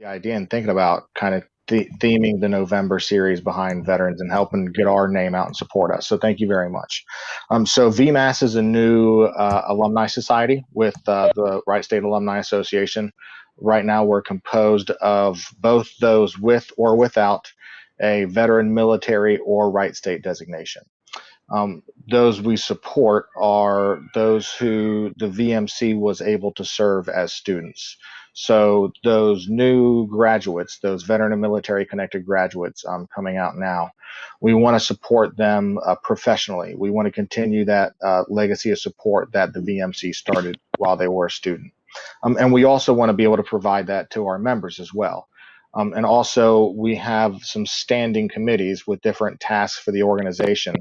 the idea and thinking about kind of theming the November series behind veterans and helping get our name out and support us. So thank you very much. So VMAS is a new alumni society with the Wright State Alumni Association. Right now, we're composed of both those with or without a veteran, military, or Wright State designation. Those we support are those who the VMC was able to serve as students. So those new graduates, those veteran and military connected graduates coming out now, we want to support them professionally. We want to continue that legacy of support that the VMC started while they were a student. And we also want to be able to provide that to our members as well. And also, we have some standing committees with different tasks for the organization.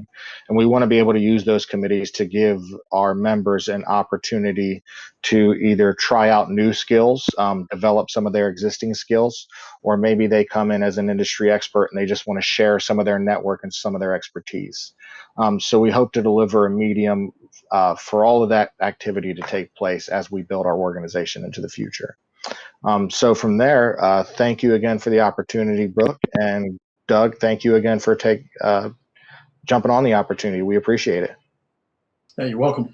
And we want to be able to use those committees to give our members an opportunity to either try out new skills, develop some of their existing skills, or maybe they come in as an industry expert and they just want to share some of their network and some of their expertise. So we hope to deliver a medium for all of that activity to take place as we build our organization into the future. So from there, thank you again for the opportunity, Brooke, and Doug, thank you again for jumping on the opportunity. We appreciate it. Hey, you're welcome.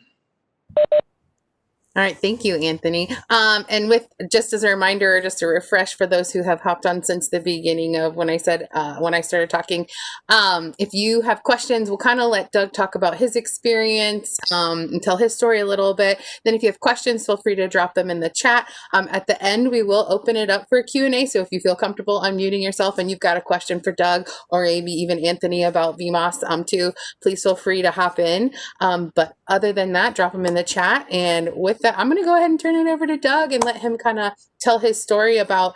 All right, thank you, Anthony. And with just as a reminder, just a refresh for those who have hopped on since the beginning of when I started talking, if you have questions, we'll kind of let Doug talk about his experience and tell his story a little bit. Then if you have questions, feel free to drop them in the chat. At the end, we will open it up for a Q&A. So if you feel comfortable unmuting yourself and you've got a question for Doug or maybe even Anthony about VMOS too, please feel free to hop in. But other than that, drop them in the chat. And with that, I'm going to go ahead and turn it over to Doug and let him kind of tell his story about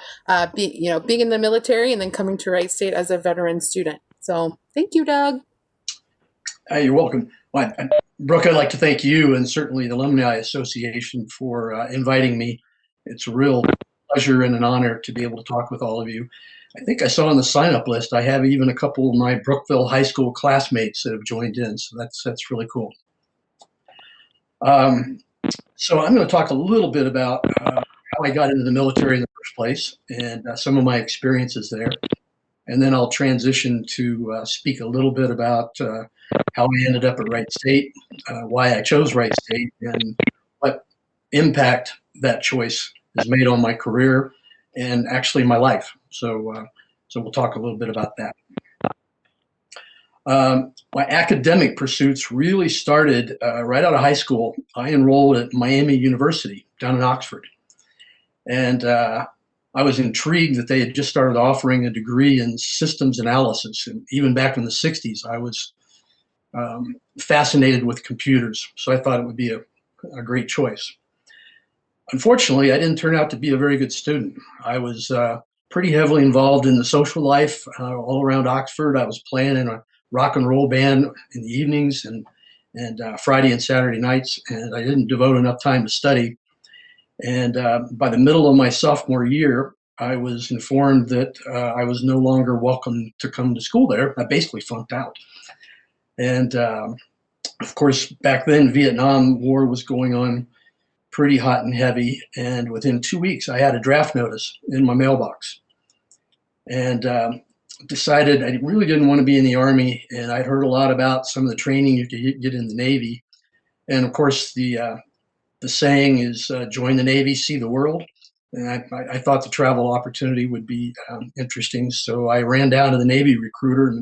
being in the military and then coming to Wright State as a veteran student. So thank you, Doug. You're welcome. Well, Brooke, I'd like to thank you and certainly the Alumni Association for inviting me. It's a real pleasure and an honor to be able to talk with all of you. I think I saw on the sign-up list, I have even a couple of my Brookville High School classmates that have joined in, so that's really cool. So I'm going to talk a little bit about how I got into the military in the first place and some of my experiences there. And then I'll transition to speak a little bit about how I ended up at Wright State, why I chose Wright State, and what impact that choice has made on my career and actually my life. So we'll talk a little bit about that. My academic pursuits really started right out of high school. I enrolled at Miami University down in Oxford. And I was intrigued that they had just started offering a degree in systems analysis. And even back in the 60s, I was fascinated with computers. So I thought it would be a great choice. Unfortunately, I didn't turn out to be a very good student. I was pretty heavily involved in the social life all around Oxford. I was playing in a rock and roll band in the evenings and Friday and Saturday nights, and I didn't devote enough time to study. And by the middle of my sophomore year, I was informed that I was no longer welcome to come to school there. I basically flunked out. And of course, back then, Vietnam War was going on pretty hot and heavy. And within 2 weeks, I had a draft notice in my mailbox. And decided I really didn't want to be in the Army, and I'd heard a lot about some of the training you could get in the Navy. And of course, the saying is join the Navy, see the world. And I thought the travel opportunity would be interesting. So I ran down to the Navy recruiter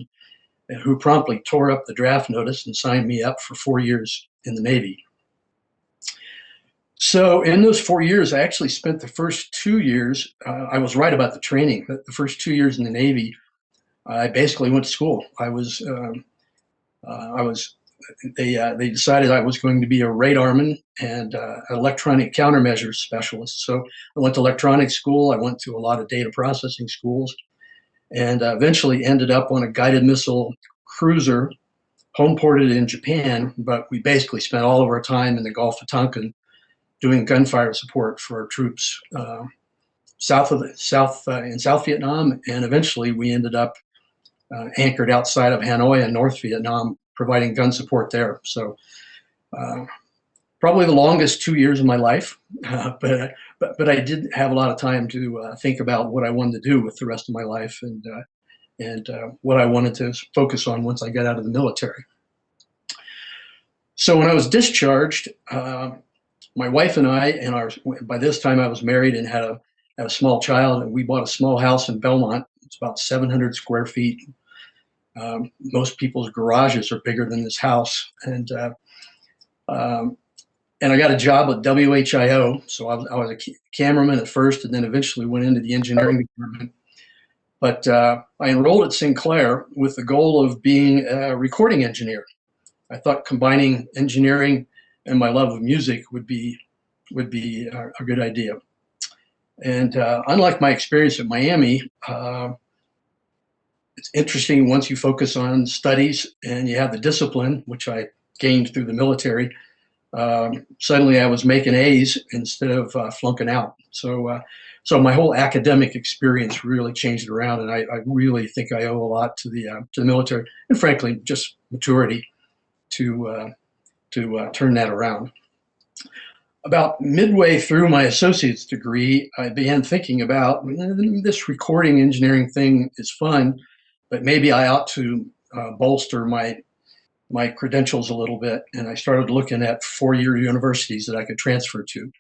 who promptly tore up the draft notice and signed me up for 4 years in the Navy. So in those 4 years, I actually spent the first 2 years, I was right about the training, but the first 2 years in the Navy, I basically went to school. They decided I was going to be a radarman and an electronic countermeasures specialist. So I went to electronics school. I went to a lot of data processing schools, and eventually ended up on a guided missile cruiser, home ported in Japan. But we basically spent all of our time in the Gulf of Tonkin doing gunfire support for our troops in South Vietnam, and eventually we ended up anchored outside of Hanoi in North Vietnam, providing gun support there. So probably the longest 2 years of my life, but I did have a lot of time to think about what I wanted to do with the rest of my life, and what I wanted to focus on once I got out of the military. So when I was discharged, my wife and I, by this time I was married and had a small child, and we bought a small house in Belmont. It's about 700 square feet. Most people's garages are bigger than this house, and I got a job at WHIO. So I was a cameraman at first, and then eventually went into the engineering department. But I enrolled at Sinclair with the goal of being a recording engineer. I thought combining engineering and my love of music would be a good idea. And unlike my experience at Miami, it's interesting once you focus on studies and you have the discipline, which I gained through the military. Suddenly I was making A's instead of flunking out. So my whole academic experience really changed it around, and I really think I owe a lot to the military, and frankly, just maturity to turn that around. About midway through my associate's degree, I began thinking about this recording engineering thing is fun, but maybe I ought to bolster my credentials a little bit, and I started looking at four-year universities that I could transfer to.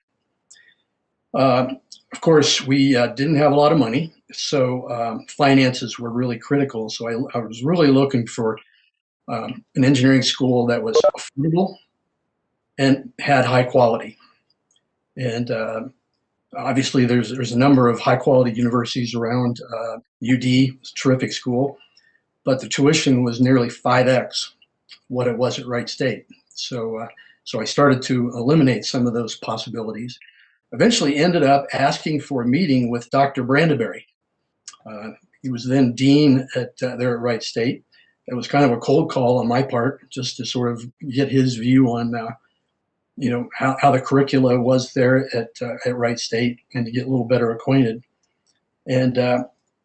Of course, we didn't have a lot of money, so finances were really critical. So I was really looking for an engineering school that was affordable and had high quality. And obviously, there's a number of high-quality universities around. UD is a terrific school, but the tuition was nearly 5x what it was at Wright State. So I started to eliminate some of those possibilities. Eventually ended up asking for a meeting with Dr. Brandeberry. He was then dean there at Wright State. It was kind of a cold call on my part, just to sort of get his view on how the curricula was there at Wright State, and to get a little better acquainted. And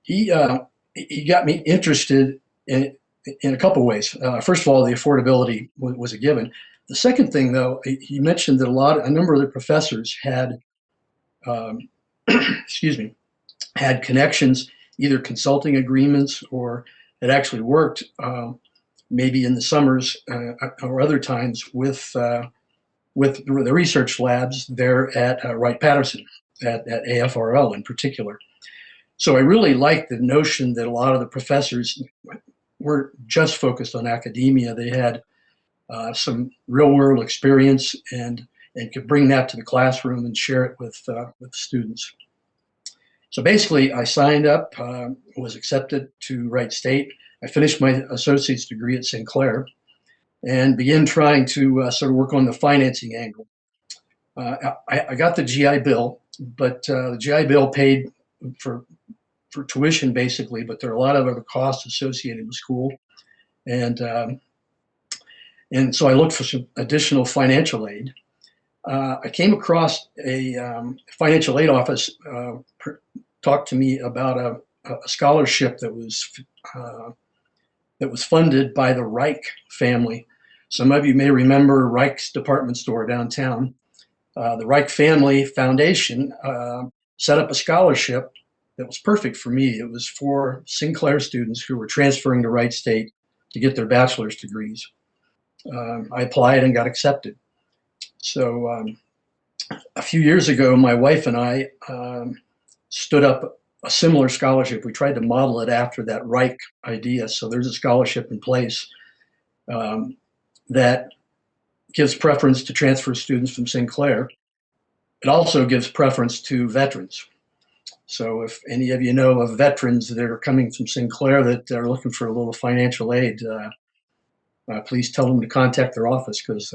he got me interested in a couple of ways. First of all, the affordability was a given. The second thing, though, he mentioned that a number of the professors had, had connections, either consulting agreements or had actually worked maybe in the summers or other times with the research labs there at Wright-Patterson, at AFRL in particular. So I really liked the notion that a lot of the professors weren't just focused on academia. They had some real-world experience and could bring that to the classroom and share it with students. So basically, I signed up, was accepted to Wright State. I finished my associate's degree at Sinclair and began trying to sort of work on the financing angle. I got the GI Bill, but the GI Bill paid for tuition basically, but there are a lot of other costs associated with school. And so I looked for some additional financial aid. I came across a financial aid office talked to me about a scholarship that was funded by the Reich family. Some of you may remember Reich's department store downtown. The Reich Family Foundation set up a scholarship that was perfect for me. It was for Sinclair students who were transferring to Wright State to get their bachelor's degrees. I applied and got accepted. So a few years ago, my wife and I stood up a similar scholarship. We tried to model it after that Reich idea. So there's a scholarship in place that gives preference to transfer students from Sinclair. It also gives preference to veterans. So if any of you know of veterans that are coming from Sinclair that are looking for a little financial aid, please tell them to contact their office, because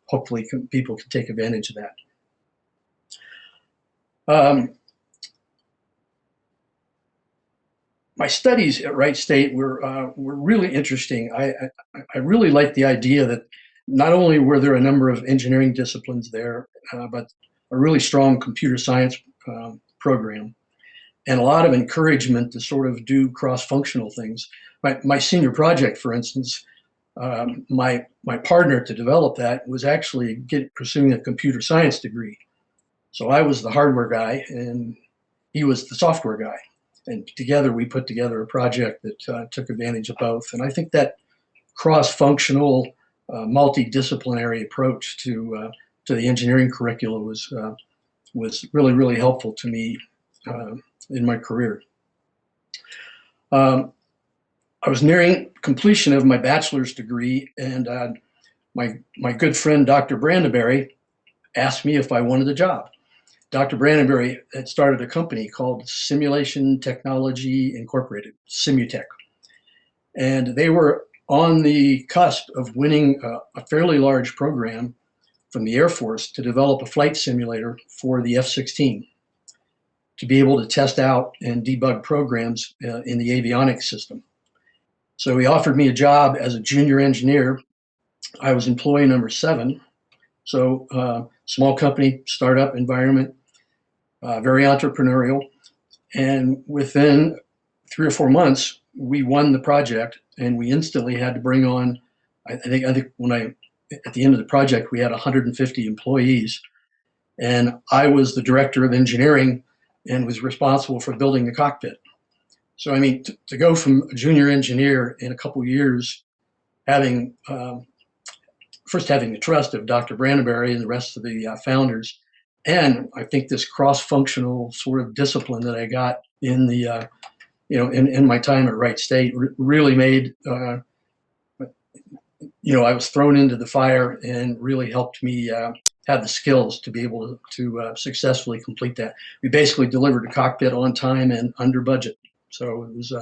hopefully people can take advantage of that. My studies at Wright State were really interesting. I really liked the idea that not only were there a number of engineering disciplines there, but a really strong computer science program, and a lot of encouragement to sort of do cross-functional things. My senior project, for instance, my partner to develop that was actually pursuing a computer science degree. So I was the hardware guy and he was the software guy. And together we put together a project that took advantage of both. And I think that cross-functional, multidisciplinary approach to the engineering curricula was really, really helpful to me in my career. I was nearing completion of my bachelor's degree, and my good friend, Dr. Brandenberry, asked me if I wanted a job. Dr. Brandenberry had started a company called Simulation Technology Incorporated, Simutech. And they were on the cusp of winning a fairly large program from the Air Force to develop a flight simulator for the F-16 to be able to test out and debug programs in the avionics system. So he offered me a job as a junior engineer. I was employee number 7. So small company, startup environment, very entrepreneurial. And within 3 or 4 months, we won the project, and we instantly had to bring on, I think at the end of the project, we had 150 employees. And I was the director of engineering and was responsible for building the cockpit. So, I mean, to go from a junior engineer in a couple of years, having first having the trust of Dr. Brandenberry and the rest of the founders, and I think this cross-functional sort of discipline that I got in the in my time at Wright State really made I was thrown into the fire and really helped me have the skills to be able to successfully complete that. We basically delivered a cockpit on time and under budget. So it was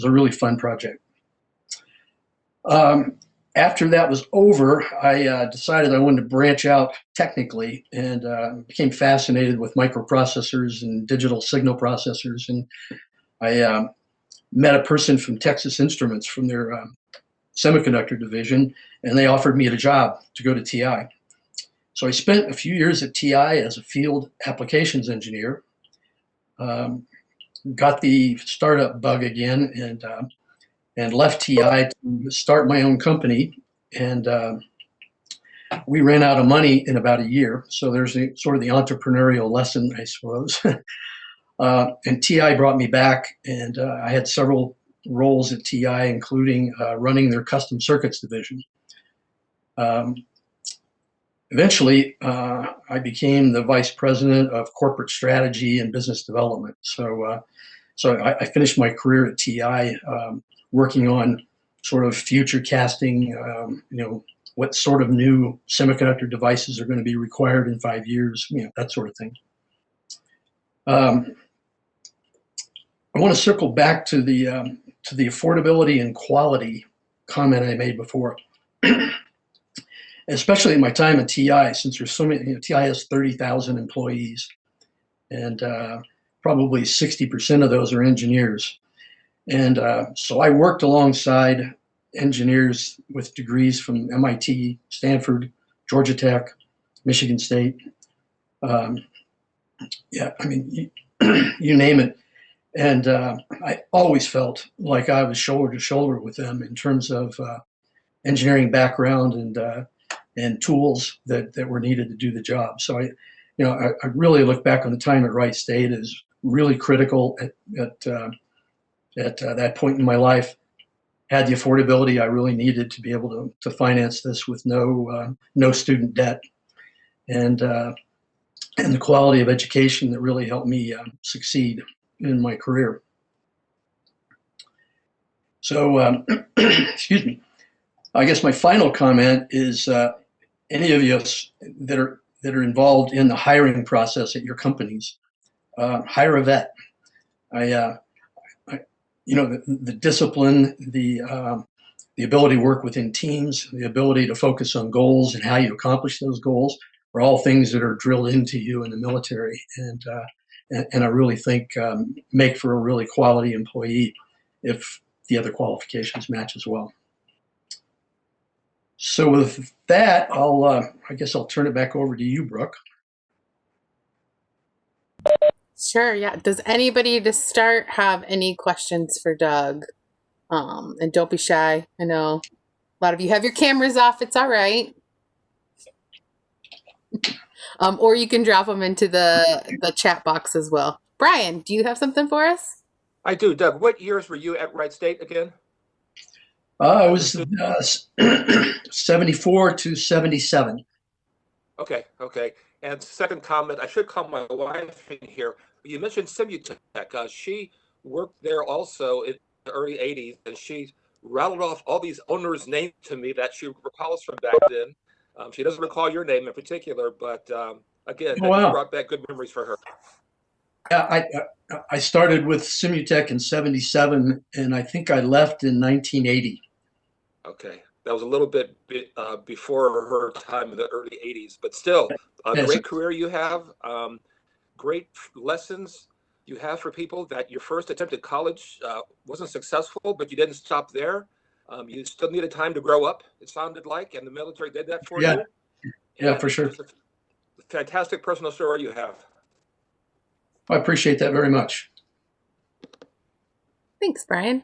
a really fun project. After that was over, I decided I wanted to branch out technically and became fascinated with microprocessors and digital signal processors. And I met a person from Texas Instruments from their semiconductor division, and they offered me a job to go to TI. So I spent a few years at TI as a field applications engineer. Got the startup bug again and left TI to start my own company. And we ran out of money in about a year. So there's sort of the entrepreneurial lesson, I suppose. And TI brought me back, and I had several roles at TI, including running their custom circuits division. Eventually, I became the vice president of corporate strategy and business development. So I finished my career at TI working on sort of future casting, what sort of new semiconductor devices are going to be required in 5 years, that sort of thing. I want to circle back to the affordability and quality comment I made before. Especially in my time at TI, since there's so many, TI has 30,000 employees, and probably 60% of those are engineers. And so I worked alongside engineers with degrees from MIT, Stanford, Georgia Tech, Michigan State. Yeah, I mean, you name it. And I always felt like I was shoulder to shoulder with them in terms of engineering background and tools that were needed to do the job. So I really look back on the time at Wright State as really critical at that point in my life. Had the affordability I really needed to be able to finance this with no student debt, and the quality of education that really helped me succeed in my career. So, excuse me. I guess my final comment is any of you that are involved in the hiring process at your companies, hire a vet. The discipline, the ability to work within teams, the ability to focus on goals and how you accomplish those goals are all things that are drilled into you in the military, and I really think make for a really quality employee if the other qualifications match as well. So with that, I guess I'll turn it back over to you, Brooke. Sure, yeah. Does anybody to start have any questions for Doug? And don't be shy. I know A lot of you have your cameras off. It's all right. Or you can drop them into the chat box as well. Brian, do you have something for us? I do, Doug. What years were you at Wright State again? I was 74 to 77. Okay, okay. And second comment, I should call my wife in here. You mentioned Simutech. She worked there also in the early 80s, and she rattled off all these owners' names to me that she recalls from back then. She doesn't recall your name in particular, but again, Oh, that you wow. brought back good memories for her. Yeah, I started with Simutech in 77, and I think I left in 1980. Okay, that was a little bit before her time in the early 80s, but still a Yes. great career you have. Great lessons you have for people that your first attempt at college wasn't successful, but you didn't stop there. You still needed time to grow up, it sounded like, and the military did that for Yeah. you. Yeah, And for sure. just a fantastic personal story you have. I appreciate that very much. Thanks, Brian.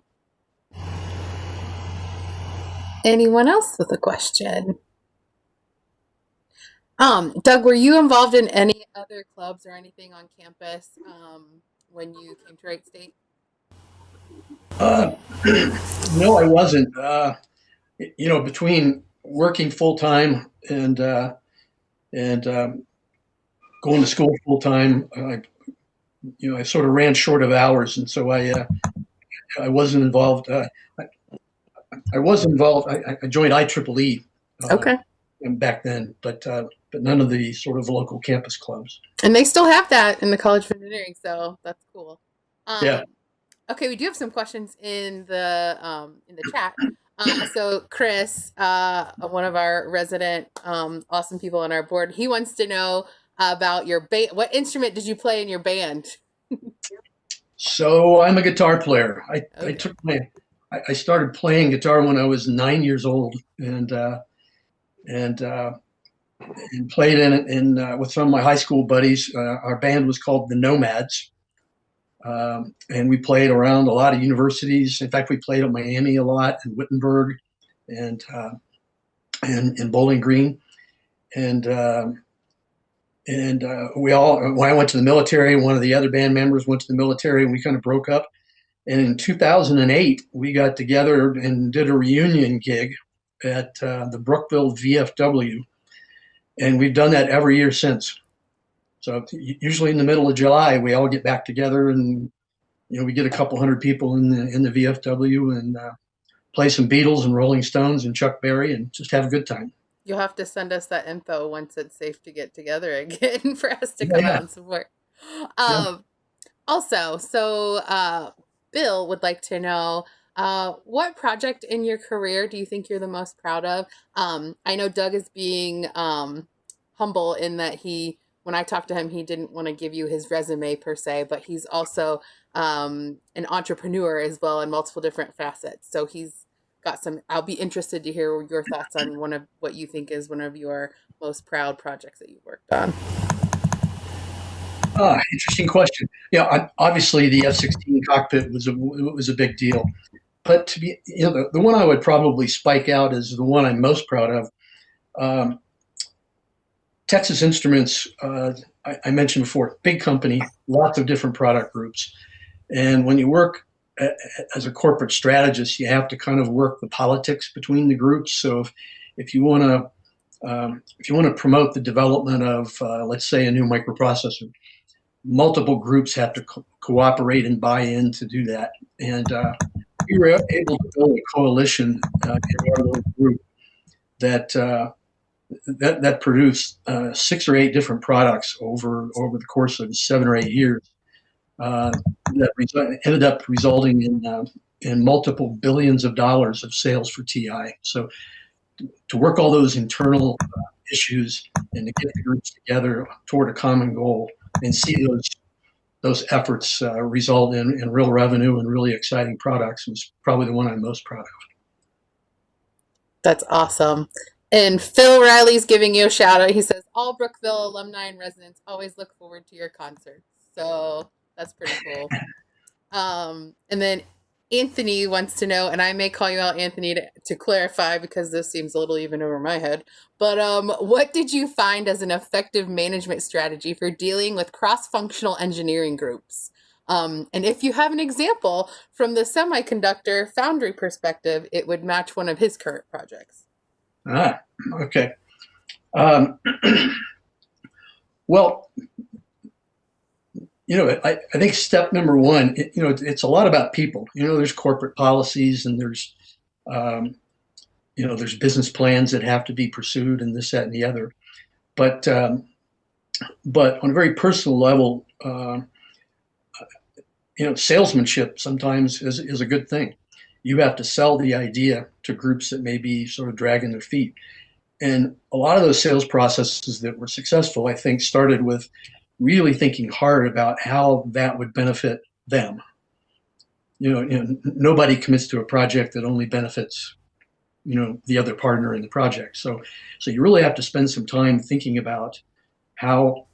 Anyone else with a question? Doug, were you involved in any other clubs or anything on campus when you came to Wright State? No, I wasn't. Between working full time and going to school full time, I sort of ran short of hours, and so I wasn't involved. I was involved. I joined IEEE Okay. back then, but none of the sort of local campus clubs. And they still have that in the College of Engineering, so that's cool. Yeah. Okay, we do have some questions in the chat. So Chris, one of our resident awesome people on our board, he wants to know about your band. What instrument did you play in your band? So I'm a guitar player. Okay. I started playing guitar when I was 9 years old, and played in with some of my high school buddies. Our band was called the Nomads, and we played around a lot of universities. In fact, we played at Miami a lot, and Wittenberg, and Bowling Green, and we all. When I went to the military, one of the other band members went to the military, and we kind of broke up. And in 2008, we got together and did a reunion gig at the Brookville VFW, and we've done that every year since. So usually in the middle of July, we all get back together, and we get a couple hundred people in the VFW and play some Beatles and Rolling Stones and Chuck Berry and just have a good time. You'll have to send us that info once it's safe to get together again for us to come out and support. Also, so Bill would like to know what project in your career do you think you're the most proud of? I know Doug is being humble in that when I talked to him, he didn't want to give you his resume per se, but he's also an entrepreneur as well in multiple different facets. So he's got some. I'll be interested to hear your thoughts on one of what you think is one of your most proud projects that you've worked on. Interesting question. Yeah, obviously the F-16 cockpit was a big deal, but to be the one I would probably spike out is the one I'm most proud of. Texas Instruments, I mentioned before, big company, lots of different product groups, and when you work as a corporate strategist, you have to kind of work the politics between the groups. So if you want to promote the development of, let's say, a new microprocessor, multiple groups have to cooperate and buy in to do that. And we were able to build a coalition in our little group that produced 6 or 8 different products over the course of 7 or 8 years. That ended up resulting in multiple billions of dollars of sales for TI. So to work all those internal issues and to get the groups together toward a common goal and see those efforts result in real revenue and really exciting products was probably the one I'm most proud of. That's awesome. And Phil Riley's giving you a shout out. He says, all Brookville alumni and residents always look forward to your concerts. So that's pretty cool. And then Anthony wants to know, and I may call you out, Anthony, to clarify because this seems a little even over my head. But what did you find as an effective management strategy for dealing with cross-functional engineering groups? And if you have an example from the semiconductor foundry perspective, it would match one of his current projects. Okay. Um, well, I think step number one, it's a lot about people. There's corporate policies and there's, there's business plans that have to be pursued and this, that, and the other. But on a very personal level, salesmanship sometimes is a good thing. You have to sell the idea to groups that may be sort of dragging their feet. And a lot of those sales processes that were successful, I think, started with really thinking hard about how that would benefit them. Nobody commits to a project that only benefits, the other partner in the project. So you really have to spend some time thinking about how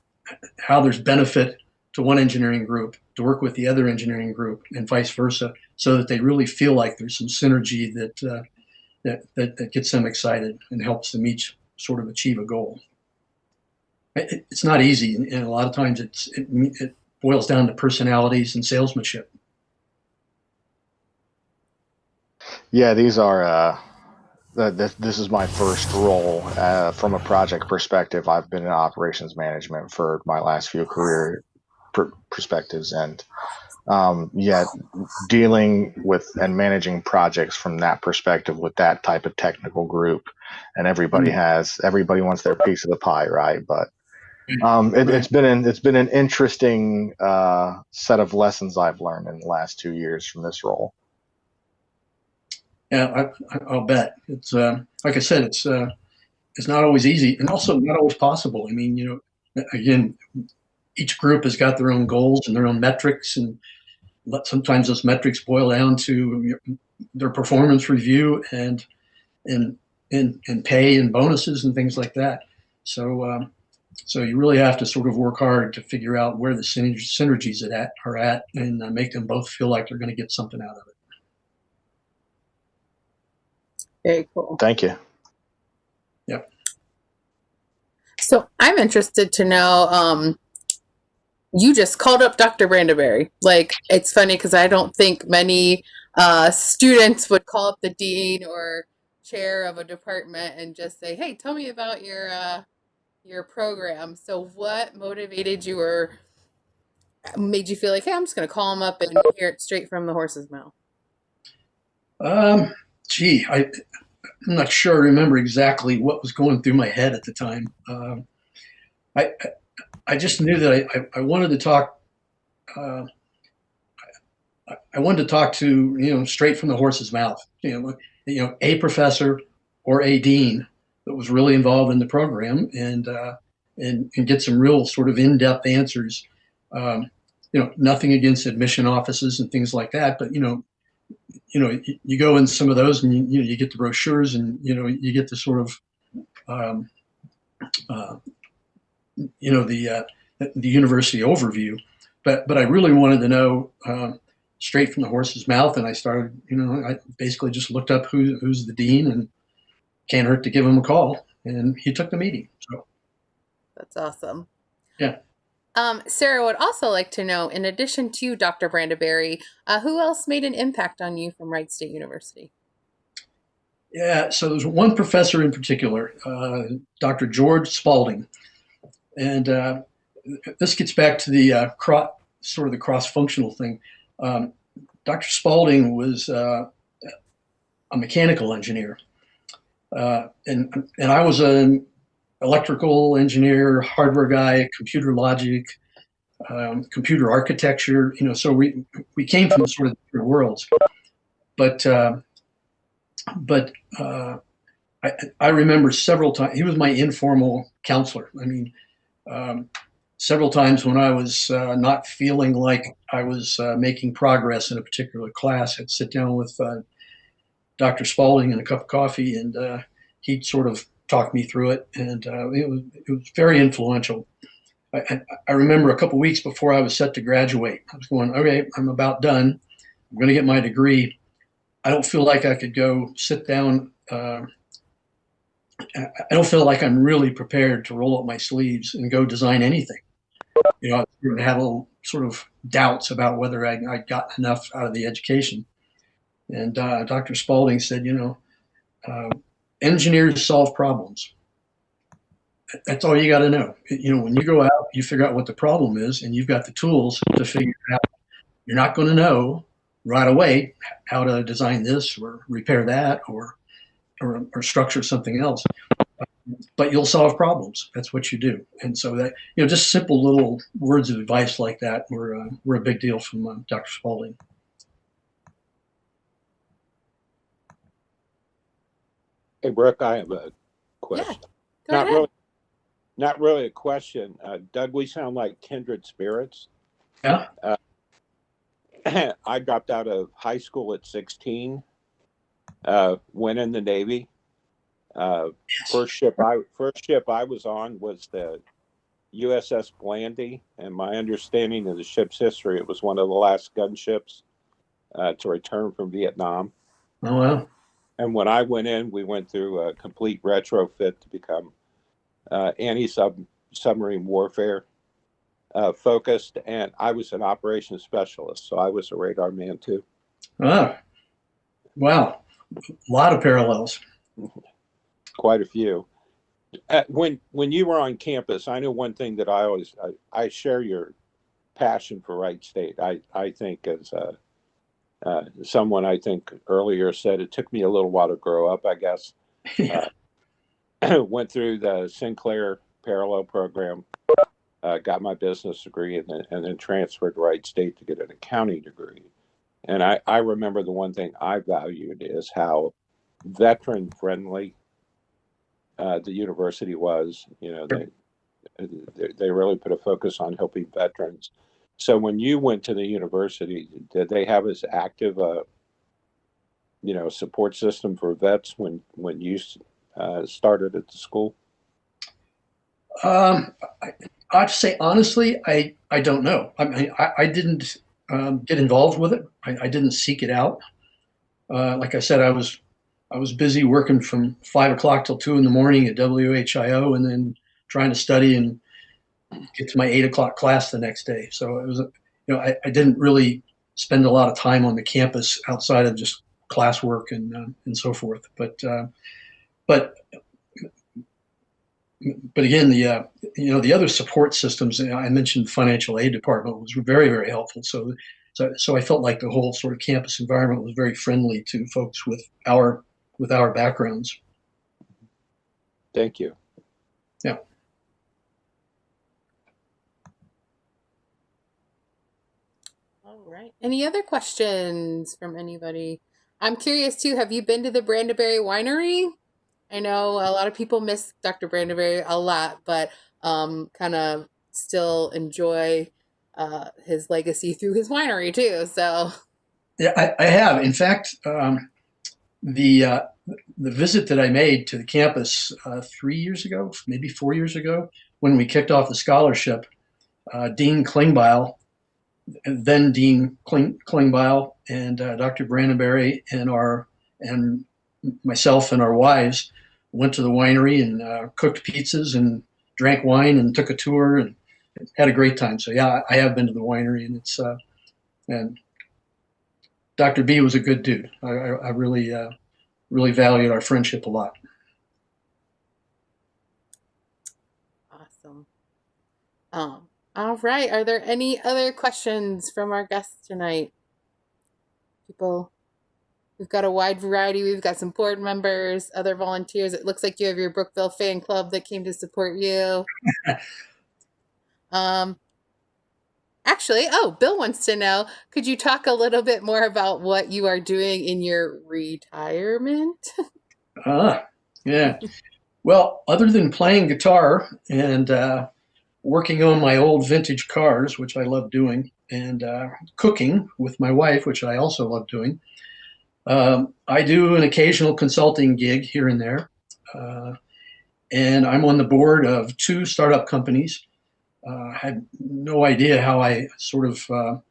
there's benefit to one engineering group to work with the other engineering group and vice versa, so that they really feel like there's some synergy that gets them excited and helps them each sort of achieve a goal. It's not easy, and a lot of times it boils down to personalities and salesmanship. Yeah, these are this is my first role from a project perspective. I've been in operations management for my last few career perspectives, and yet dealing with and managing projects from that perspective with that type of technical group, and everybody wants their piece of the pie, right? But it's been an interesting set of lessons I've learned in the last 2 years from this role. Yeah, I'll bet. It's like I said, it's not always easy, and also not always possible. I mean, again, each group has got their own goals and their own metrics, and sometimes those metrics boil down to their performance review and pay and bonuses and things like that. So you really have to sort of work hard to figure out where the synergies are at, and make them both feel like they're going to get something out of it. Very cool. Thank you. Yep. So I'm interested to know, you just called up Dr. Brandeberry. Like, it's funny because I don't think many students would call up the dean or chair of a department and just say, hey, tell me about your program. So what motivated you or made you feel like, hey, I'm just going to call him up and hear it straight from the horse's mouth? I'm not sure I remember exactly what was going through my head at the time. I just knew that I wanted to talk. I wanted to talk to straight from the horse's mouth. A professor or a dean that was really involved in the program and get some real sort of in-depth answers. Nothing against admission offices and things like that, but you go in some of those and you get the brochures and you get the sort of the university overview, but I really wanted to know straight from the horse's mouth, and I started I basically just looked up who's the dean, and can't hurt to give him a call, and he took the meeting. So that's awesome. Yeah. Sarah would also like to know, in addition to Dr. Brandeberry, who else made an impact on you from Wright State University? Yeah, so there's one professor in particular, Dr. George Spalding. And this gets back to the sort of the cross-functional thing. Dr. Spalding was a mechanical engineer. And I was an electrical engineer, hardware guy, computer logic, computer architecture. So we came from sort of different worlds. But I remember several times he was my informal counselor. I mean, several times when I was not feeling like I was making progress in a particular class, I'd sit down with Dr. Spalding and a cup of coffee, and he'd sort of talk me through it, and it was very influential. I remember a couple weeks before I was set to graduate, I was going, okay, I'm about done. I'm going to get my degree. I don't feel like I could go sit down. I don't feel like I'm really prepared to roll up my sleeves and go design anything. You know, I had a little sort of doubts about whether I got enough out of the education. And Dr. Spalding said, engineers solve problems. That's all you got to know. You know, when you go out, you figure out what the problem is, and you've got the tools to figure it out. You're not going to know right away how to design this or repair that or structure something else, but you'll solve problems. That's what you do. And so that, just simple little words of advice like that were a big deal from Dr. Spalding. Hey, Brooke, I have a question. Yeah, go ahead. Not really a question. Doug, we sound like kindred spirits. Yeah. I dropped out of high school at 16, went in the Navy. Yes. First ship I was on was the U.S.S Blandy, and my understanding of the ship's history, it was one of the last gunships to return from Vietnam. Oh, wow. And when I went in, we went through a complete retrofit to become anti-submarine warfare focused, and I was an operations specialist, so I was a radar man too. Ah, wow. A lot of parallels. Quite a few. When you were on campus, I know one thing that I share your passion for Wright State. I think as someone I think earlier said, it took me a little while to grow up, I guess. Went through the Sinclair parallel program, got my business degree, and then transferred to Wright State to get an accounting degree. And I remember the one thing I valued is how veteran friendly the university was. They really put a focus on helping veterans. So when you went to the university, did they have as active a support system for vets when you started at the school? I have to say, honestly, I don't know. I didn't get involved with it. I didn't seek it out. Like I said, I was busy working from 5 o'clock till 2 in the morning at WHIO, and then trying to study and get to my 8 o'clock class the next day. So it was, I didn't really spend a lot of time on the campus outside of just classwork and so forth. But again, the other support systems, I mentioned the financial aid department was very, very helpful. So I felt like the whole sort of campus environment was very friendly to folks with our backgrounds. Thank you. Yeah. All right. Any other questions from anybody? I'm curious too. Have you been to the Brandeberry Winery? I know a lot of people miss Dr. Brandeberry a lot, but kind of still enjoy his legacy through his winery too. So Yeah, I have. In fact, the visit that I made to the campus 3 years ago, maybe 4 years ago, when we kicked off the scholarship, Dean Klingbeil, then Dean Klingbeil, and Dr. Brandeberry and myself and our wives went to the winery and cooked pizzas and drank wine and took a tour and had a great time. So yeah, I have been to the winery, and it's and Dr. B was a good dude. I really really valued our friendship a lot. awesome. All right. Are there any other questions from our guests tonight? People, we've got a wide variety. We've got some board members, other volunteers. It looks like you have your Brookville fan club that came to support you. Actually, Bill wants to know, could you talk a little bit more about what you are doing in your retirement? Yeah. Well, other than playing guitar and working on my old vintage cars, which I love doing, and cooking with my wife, which I also love doing, I do an occasional consulting gig here and there. And I'm on the board of 2 startup companies. I had no idea how I sort of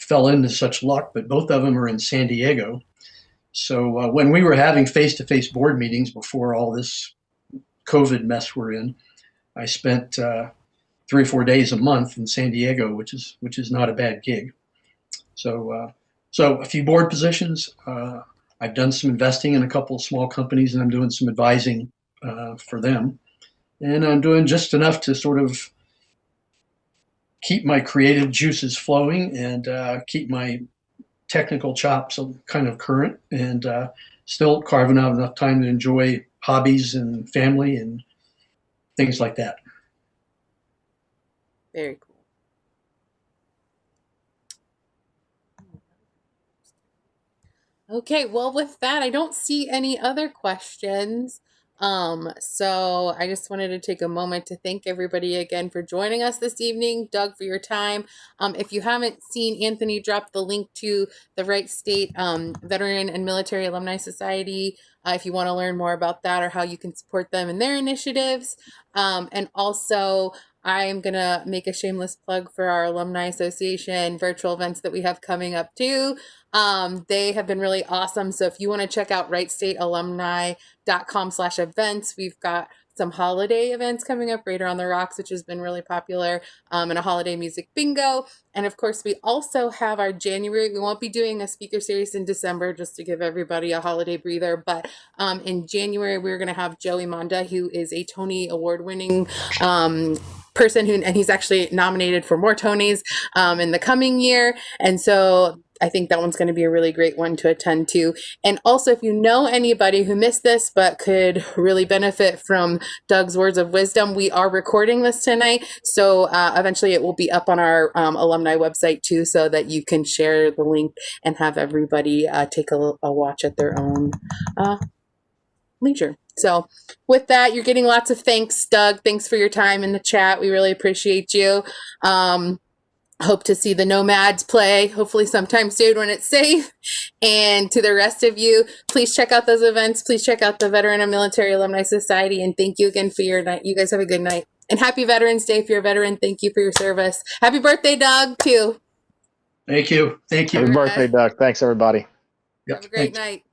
fell into such luck, but both of them are in San Diego. So when we were having face-to-face board meetings before all this COVID mess we're in, I spent 3 or 4 days a month in San Diego, which is not a bad gig. So a few board positions. I've done some investing in a couple of small companies, and I'm doing some advising for them. And I'm doing just enough to sort of keep my creative juices flowing and keep my technical chops kind of current, and still carving out enough time to enjoy hobbies and family and things like that. Very cool. Okay, well, with that, I don't see any other questions. So I just wanted to take a moment to thank everybody again for joining us this evening. Doug, for your time. If you haven't seen, Anthony dropped the link to the Wright State Veteran and Military Alumni Society if you want to learn more about that or how you can support them in their initiatives. And also, I'm going to make a shameless plug for our Alumni Association virtual events that we have coming up too. They have been really awesome. So if you want to check out wrightstatealumni.com/events, we've got some holiday events coming up, Radar on the Rocks, which has been really popular, and a holiday music bingo. And of course, we also have our January. We won't be doing a speaker series in December just to give everybody a holiday breather. But in January, we're going to have Joey Monda, who is a Tony Award-winning person and he's actually nominated for more Tonys in the coming year. And so I think that one's going to be a really great one to attend to. And also, if you know anybody who missed this but could really benefit from Doug's words of wisdom, we are recording this tonight. So eventually it will be up on our alumni website too, so that you can share the link and have everybody take a watch at their own leisure. So with that, you're getting lots of thanks, Doug. Thanks for your time in the chat. We really appreciate you. Hope to see the Nomads play, hopefully sometime soon when it's safe. And to the rest of you, please check out those events. Please check out the Veteran and Military Alumni Society. And thank you again for your night. You guys have a good night. And happy Veterans Day if you're a veteran. Thank you for your service. Happy birthday, Doug, too. Thank you. Thank you. Happy birthday, Doug. Thanks, everybody. Yep, Have a great thanks. night.